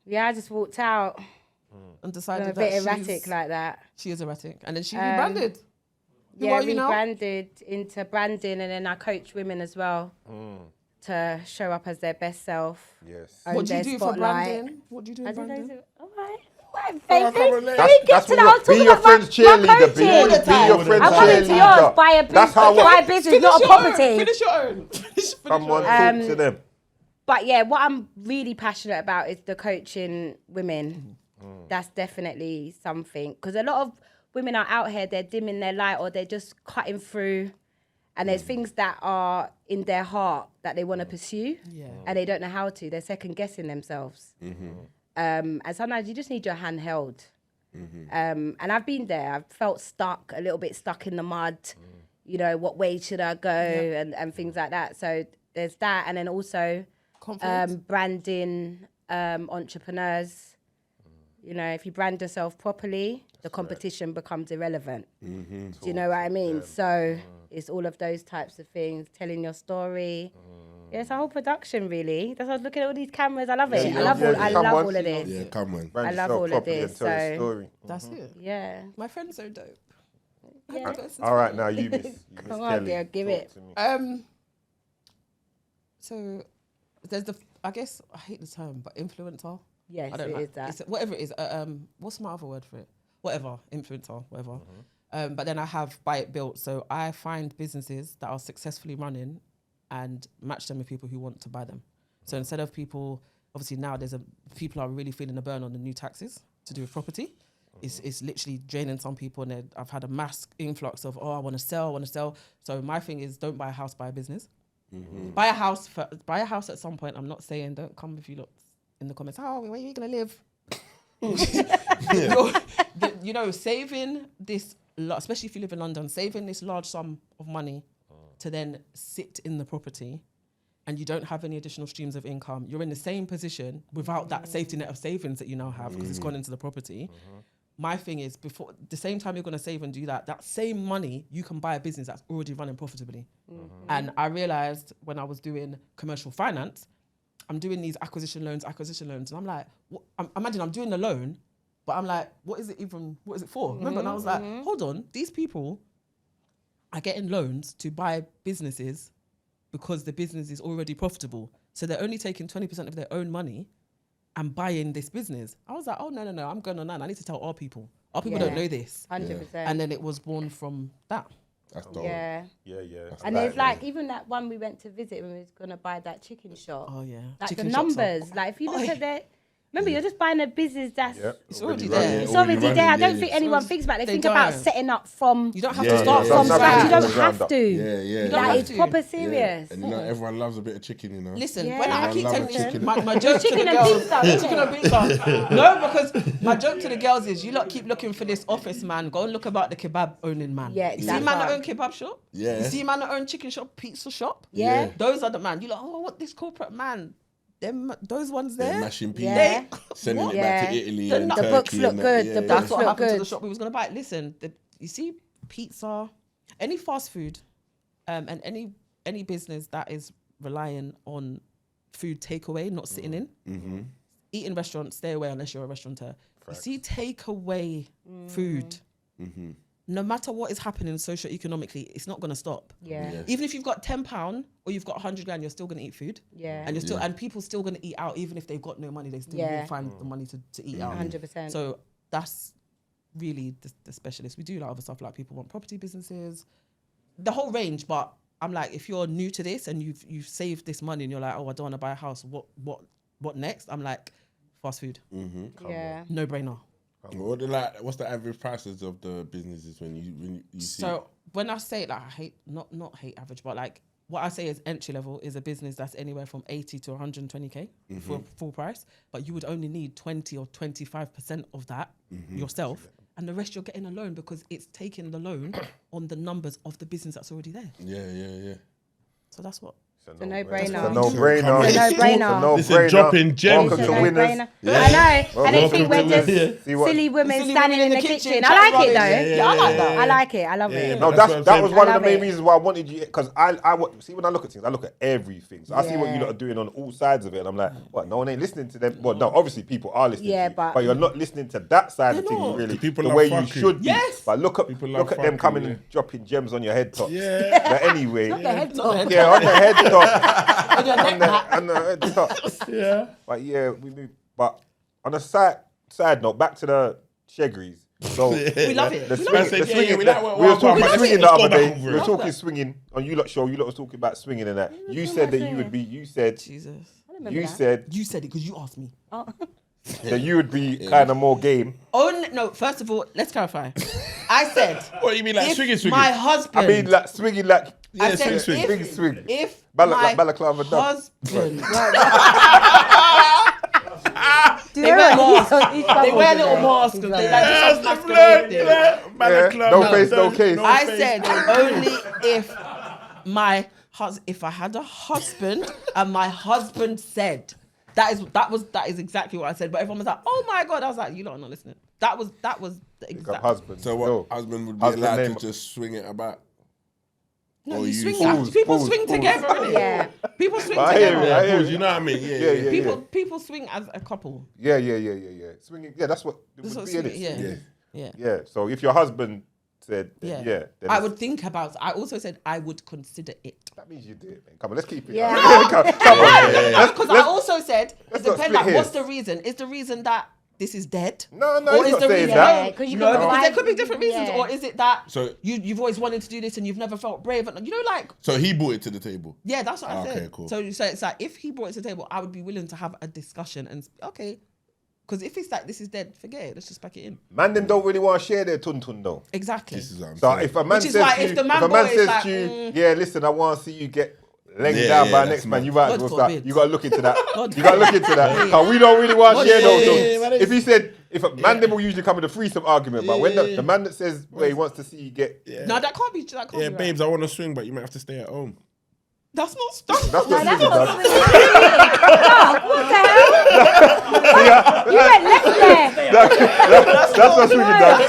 Yeah, I just walked out. And decided A that bit erratic like that. She is erratic. And then she rebranded. Who Yeah, are you now? rebranded into branding, and then I coach women as well to show up as their best self. Yes. Own What do you their do spotlight. for branding? What do you do in branding? All right. Right, Come on, baby. come on, ladies. Let me get to that. I was Be talking your about friend's my cheerleader. Be coaching. your friend's I'm coming to yours. cheerleader. Buy a That's how business. Buy a business, not a property. Finish your own. Finish Someone your own. talk to them. But yeah, what I'm really passionate about is the coaching women. That's definitely something. Because a lot of women are out here, they're dimming their light or they're just cutting through. And there's things that are in their heart that they want to pursue. Yeah. And they don't know how to. They're second guessing themselves. And sometimes you just need your hand held. And I've been there. I've felt stuck, a little bit stuck in the mud. You know, what way should I go and things like that. So there's that. And then also branding entrepreneurs. You know, if you brand yourself properly, the competition becomes irrelevant. Do you know what I mean? So it's all of those types of things, telling your story. Yeah, it's a whole production, really. That's why I was looking at all these cameras. I love it. I love all of this. Yeah, come on. Brand I love yourself all of properly this, and tell so- your story. That's it. Yeah. My friend's so dope. Yeah. All right, now you miss Come on, Kelly. girl, give Talk it. to me. So there's I guess I hate the term, but influencer. Yes, I don't it know. is that. It's, whatever it is. What's my other word for it? Whatever, influencer, whatever. But then I have buy it built. So I find businesses that are successfully running and match them with people who want to buy them. So instead of people, obviously now people are really feeling the burn on the new taxes to do with property. It's literally draining some people, and I've had a mass influx of, I want to sell. So my thing is, don't buy a house, buy a business. Buy a house at some point. I'm not saying don't come with you lot in the comments. Oh, where are you gonna live? You know, saving this, especially if you live in London, saving this large sum of money to then sit in the property, and you don't have any additional streams of income. You're in the same position without that safety net of savings that you now have because it's gone into the property. My thing is, before the same time you're going to save and do that same money, you can buy a business that's already running profitably. And I realized when I was doing commercial finance, I'm doing these acquisition loans. And I'm like, imagine I'm doing the loan, but I'm like, what is it for? Remember? And I was like, hold on, these people are getting loans to buy businesses because the business is already profitable. So they're only taking 20% of their own money and buying this business. I was like, oh, no, I'm going online. I need to tell our people. Our people don't know this. 100%. And then it was born from that. That's dope. Yeah. Yeah. And there's like, even that one we went to visit when we was going to buy that chicken shop. Oh, yeah. Like Chicken the shops are- numbers. Like if you look at their... Remember, you're just buying a business that's... It's already running. there. It's already already running, there. I yeah, don't yeah. think anyone thinks about it. They They think about don't. setting up from... You don't have Yeah, to start yeah. from From scratch. You from don't the ground have up. to. Yeah. don't Like, have it's to. proper Yeah. serious. And you know, everyone loves a bit of chicken, you know. Listen, Yeah. when I keep I love telling you, chicken. my joke to the Chicken and girls... pizza, isn't Chicken it? and pizza. No, because my joke to the girls is, you lot keep looking for this office man. Go and look about the kebab owning man. Yeah, You see that man that part. own kebab shop? Yeah. You see man that own chicken shop, pizza shop? Yeah. Those are the man. You like, what this corporate man? Those ones there? They're mashing peas, Yeah. sending it Yeah. back to Italy The and books Turkey. look and good, That. the Yeah, books That's what look happened to good. the shop we was going to buy. Listen, you see pizza, any fast food, and any business that is relying on food takeaway, not sitting in. Eat in restaurants, stay away unless you're a restaurateur. You see takeaway food, no matter what is happening socio-economically, it's not going to stop. Yeah. Even if you've got £10 or you've got 100 grand, you're still going to eat food. Yeah. And you're still, and people still going to eat out, even if they've got no money, they still Yeah. will find the money to eat out. 100%. So that's really the specialist. We do like other stuff, like people want property businesses, the whole range. But I'm like, if you're new to this and you've saved this money and you're like, oh, I don't want to buy a house, what next? I'm like, fast food, Yeah. no brainer. What's the average prices of the businesses when you see? So when I say, like, I hate not hate average, but like what I say is entry level is a business that's anywhere from 80 to 120k for full price, but you would only need 20 or 25% of that yourself, and the rest you're getting a loan because it's taking the loan on the numbers of the business that's already there. Yeah. So that's what. It's a no-brainer. It's a no-brainer. It's a no-brainer. Listen, dropping gems. Welcome It's to a winners. no-brainer. I know. And they think we're just See what- silly women Silly standing women in the kitchen. I chatting like it rubbish. though. Yeah, I like that. I like it. I love Yeah, it. No, That's what that I'm was saying. one I of the love main it. reasons why I wanted you, because see when I look at things, I look at everything. So I see what you Yeah. lot are doing on all sides of it, and I'm like, what? No one ain't listening to them. Well, no, obviously people are listening. Yeah, to you, but- you're not listening to that side of They're things not. really. People the love way you fucking. should be. Yes. But look at People look love at them fucking, coming yeah. and dropping gems on your head tops. Yeah. But anyway, Look at head top. yeah, on the head top. On your neck back. on the head top. Yeah. But yeah, we move. But on a side note, back to the Shegries. So We love it. the We swing, love the it. swinging. we like what- We were what- talking what- swinging the let's go other back day. over We it. were Love talking that. swinging on you lot show. You lot was talking about swinging and that. You said that you would be. You said. Jesus. You said You said it because you asked me. that you would be kind of more game. No, first of all, let's clarify. I said, What you mean, like if swinging? my husband. I mean, like swinging, like I Yeah, said, swing. swing. if Like my balaclava dub. husband. Do They you wear know masks. what? He's They wear troubled little today. masks He's because like they that. like do some masquerade thing. Yeah, no face, no case. I said only if I had a husband and my husband said that is exactly what I said. But everyone was like, "Oh my god!" I was like, "You lot are not listening." That was the Got exact. husband. So what? No. Husband would be Husband allowed name- to just swing it about? No, Or you you swing. pause, People pause, swing pause. together. Innit? Yeah. People swing I hear together. it, I hear You know what I mean? Yeah. People swing as a couple. Yeah. Swinging. Yeah, that's what it That's would what be. swinging- innit? yeah. Yeah. So if your husband said, Yeah. then I it's- would think about it. I also said I would consider it. That means you do it. Man. Come on, let's keep it. Yeah. Come on. Because I also said, it let's not depends, split like, what's hairs. the reason? Is the reason that this is dead? No, Or he's is not the saying reason, that. Yeah, 'cause you no, can because buy- there could be different reasons. Yeah. Or is it that So- you've always wanted to do this and you've never felt brave? And, you know, like, So he brought it to the table. yeah, that's what I Okay, said. cool. So it's like, if he brought it to the table, I would be willing to have a discussion and, okay. Because if it's like, this is dead, forget it. Let's just pack it in. Man, them don't really want to share their tun though. Exactly. This is what I'm So saying. if a man Which is says why to if you, the man if a man boy is says like, to you, yeah, listen, I want to see you get laying Yeah, down yeah, by that's next man, mad. you might as God well start. forbid. You got to look into that. God You got to look into that. Because we don't really want to God share those. forbid. So if he said, if a man them will usually come with a threesome argument, but when the man that says, well, he wants to see you get, No, that can't be. That can't Yeah, be right. babes, I want to swing, but you might have to stay at home. That's not stuff. that's No, what that's swinging not does. swinging. Dog, what the hell? You went left there. That's what swinging does.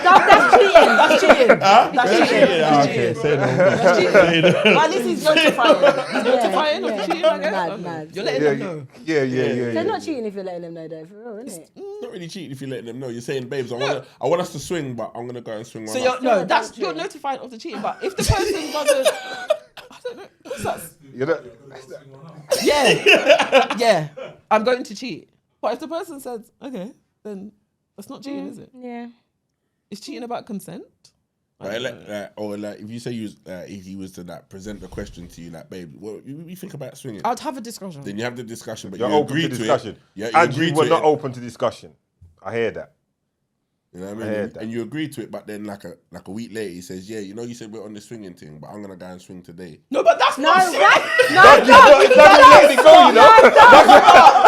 Dog, that's cheating. That's cheating. That's cheating. That's Okay, cheating. say no. That's cheating. At least he's notifying. He's notifying of yeah. the cheating, I guess. Mad. You're letting Yeah, them know. yeah. They're not cheating if you're letting them know, though, for real, isn't it? It's not really cheating if you're letting them know. You're saying, babes, I want us to swing, but I'm gonna go and swing. So one you're up. no, that's True. you're notifying of the cheating. But if the person doesn't, I don't know. What's that? You know, Yeah, I'm going to cheat. But if the person says, okay, then that's not cheating, is it? Yeah. Is cheating about consent? Or like if you say if he was to like present the question to you, like, babe, what you think about swinging? I'd have a discussion. Then you have the discussion, but you're you open agree to discussion. it. Yeah, you and agree you were to not it. open to discussion. I hear that. You know what I I mean? heard that. And you agree to it, but then like a week later, he says, "Yeah, you know, you said we're on the swinging thing, but I'm gonna go and swing today." No, but that's No, not. what? No, It's dog. not letting it go, you know.